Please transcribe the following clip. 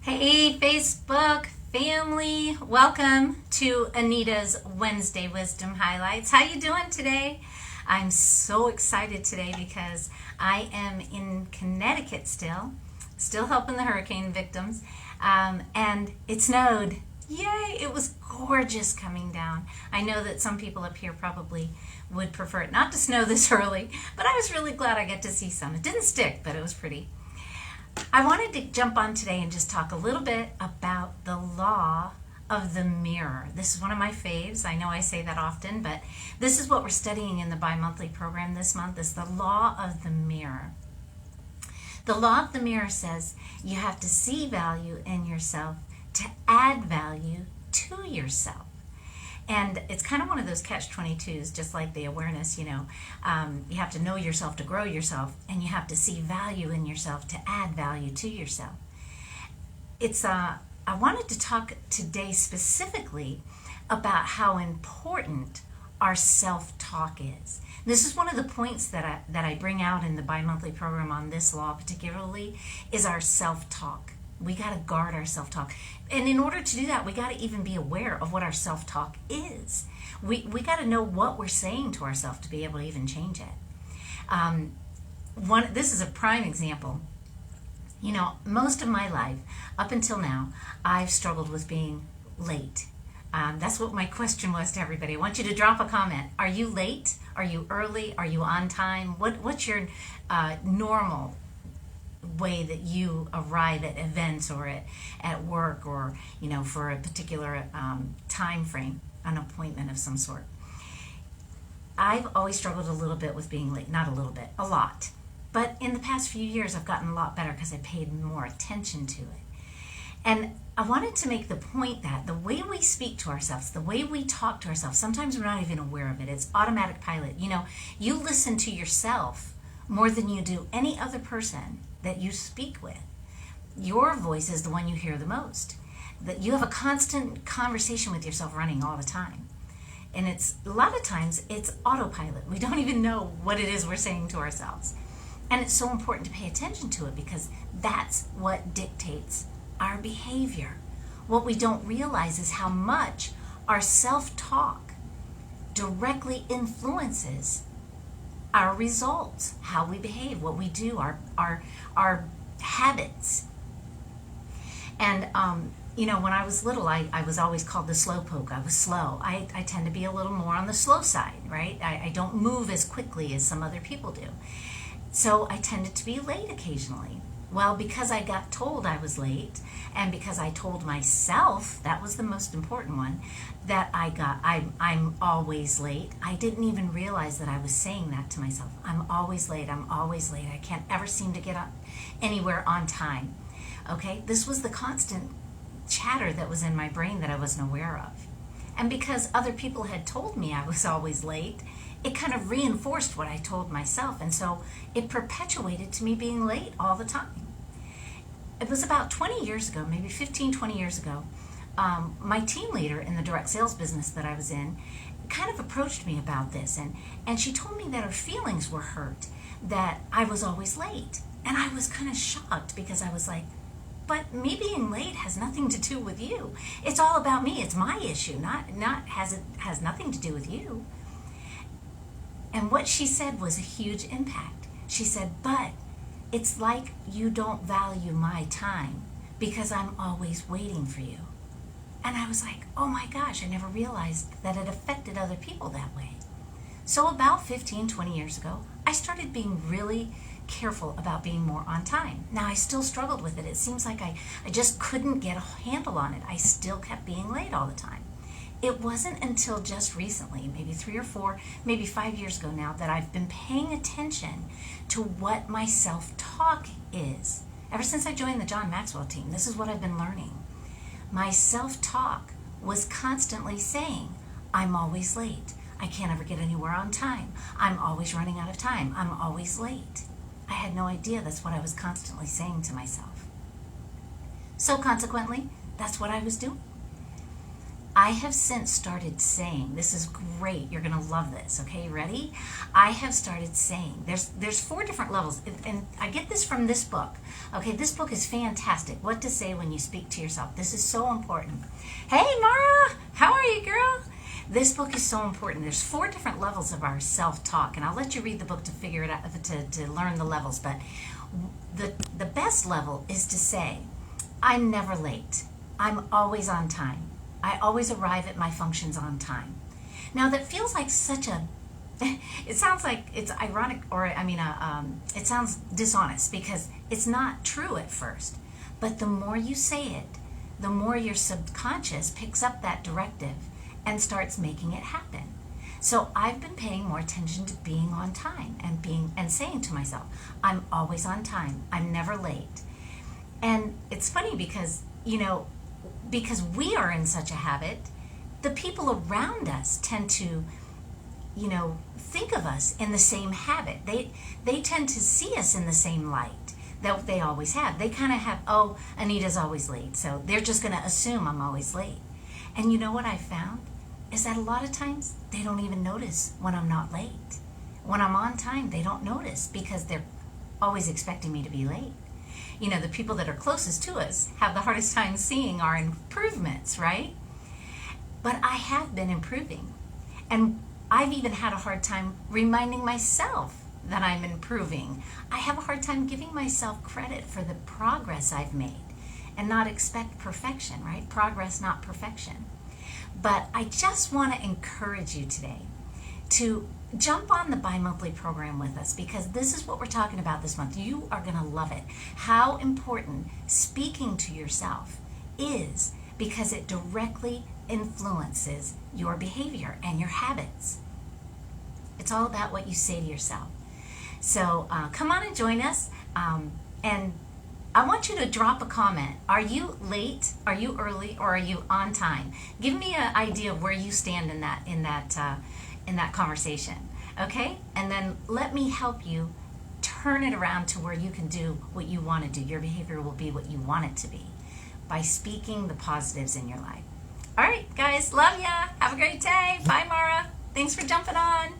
Hey, Facebook family. Welcome to Anita's Wednesday Wisdom Highlights. How you doing today? I'm so excited today because I am in Connecticut still helping the hurricane victims, and it snowed. Yay! It was gorgeous coming down. I know that some people up here probably would prefer it not to snow this early, but I was really glad I got to see some. It didn't stick, but it was pretty. I wanted to jump on today and just talk a little bit about the law of the mirror. This is one of my faves. I know I say that often, but this is what we're studying in the bi-monthly program this month is the law of the mirror. The law of the mirror says you have to see value in yourself to add value to yourself. And it's kind of one of those catch-22s, just like the awareness, you have to know yourself to grow yourself, and you have to see value in yourself to add value to yourself. I wanted to talk today specifically about how important our self-talk is. This is one of the points that I bring out in the bi-monthly program on this law particularly, is our self-talk. We got to guard our self-talk. And in order to do that, we got to even be aware of what our self-talk is. We got to know what we're saying to ourselves to be able to even change it. This is a prime example. Most of my life, up until now, I've struggled with being late. That's what my question was to everybody. I want you to drop a comment. Are you late? Are you early? Are you on time? What's your normal way that you arrive at events or at work or for a particular time frame, an appointment of some sort? I've always struggled a little bit with being late. Not a little bit, a lot. But in the past few years I've gotten a lot better because I paid more attention to it. And I wanted to make the point that the way we speak to ourselves, the way we talk to ourselves, sometimes we're not even aware of it. It's automatic pilot. You listen to yourself more than you do any other person that you speak with. Your voice is the one you hear the most. That you have a constant conversation with yourself running all the time. And a lot of times it's autopilot. We don't even know what it is we're saying to ourselves. And it's so important to pay attention to it because that's what dictates our behavior. What we don't realize is how much our self-talk directly influences our results, how we behave, what we do, our habits. And when I was little, I was always called the slow poke. I was slow. I tend to be a little more on the slow side, right? I don't move as quickly as some other people do. So I tended to be late occasionally. Well, because I got told I was late, and because I told myself, that was the most important one, that I'm always late, I didn't even realize that I was saying that to myself. I'm always late, I'm always late, I can't ever seem to get anywhere on time. Okay, this was the constant chatter that was in my brain that I wasn't aware of. And because other people had told me I was always late, it kind of reinforced what I told myself, and so it perpetuated to me being late all the time. It was about 20 years ago, maybe 15, 20 years ago, my team leader in the direct sales business that I was in kind of approached me about this, and she told me that her feelings were hurt, that I was always late. And I was kind of shocked because I was like, but me being late has nothing to do with you. It's all about me. It's my issue, has nothing to do with you. And what she said was a huge impact. She said, but it's like you don't value my time because I'm always waiting for you. And I was like, oh my gosh, I never realized that it affected other people that way. So about 15, 20 years ago, I started being really careful about being more on time. Now, I still struggled with it. It seems like I just couldn't get a handle on it. I still kept being late all the time. It wasn't until just recently, maybe 3 or 4, maybe 5 years ago now, that I've been paying attention to what my self-talk is. Ever since I joined the John Maxwell team, this is what I've been learning. My self-talk was constantly saying, I'm always late. I can't ever get anywhere on time. I'm always running out of time. I'm always late. I had no idea that's what I was constantly saying to myself. So consequently, that's what I was doing. I have since started saying, this is great, you're going to love this, okay, ready? I have started saying, there's 4 different levels, and I get this from this book, okay? This book is fantastic, What to Say When You Speak to Yourself. This is so important. Hey, Mara, how are you, girl? This book is so important. There's 4 different levels of our self-talk, and I'll let you read the book to figure it out, to learn the levels, but the best level is to say, I'm never late. I'm always on time. I always arrive at my functions on time. Now that feels like such a, it sounds like it's ironic, or it sounds dishonest because it's not true at first. But the more you say it, the more your subconscious picks up that directive and starts making it happen. So I've been paying more attention to being on time and saying to myself, I'm always on time. I'm never late. And it's funny because, because we are in such a habit, the people around us tend to, think of us in the same habit. They tend to see us in the same light that they always have. They kind of have, oh, Anita's always late, so they're just going to assume I'm always late. And you know what I found? Is that a lot of times they don't even notice when I'm not late. When I'm on time, they don't notice because they're always expecting me to be late. The people that are closest to us have the hardest time seeing our improvements, right? But I have been improving. And I've even had a hard time reminding myself that I'm improving. I have a hard time giving myself credit for the progress I've made and not expect perfection, right? Progress, not perfection. But I just want to encourage you today to jump on the bi-monthly program with us, because this is what we're talking about this month. You are going to love it. How important speaking to yourself is, because it directly influences your behavior and your habits. It's all about what you say to yourself. So come on and join us. And I want you to drop a comment. Are you late? Are you early? Or are you on time? Give me an idea of where you stand in that conversation. Okay? And then let me help you turn it around to where you can do what you want to do. Your behavior will be what you want it to be by speaking the positives in your life. All right, guys. Love ya. Have a great day. Bye, Mara. Thanks for jumping on.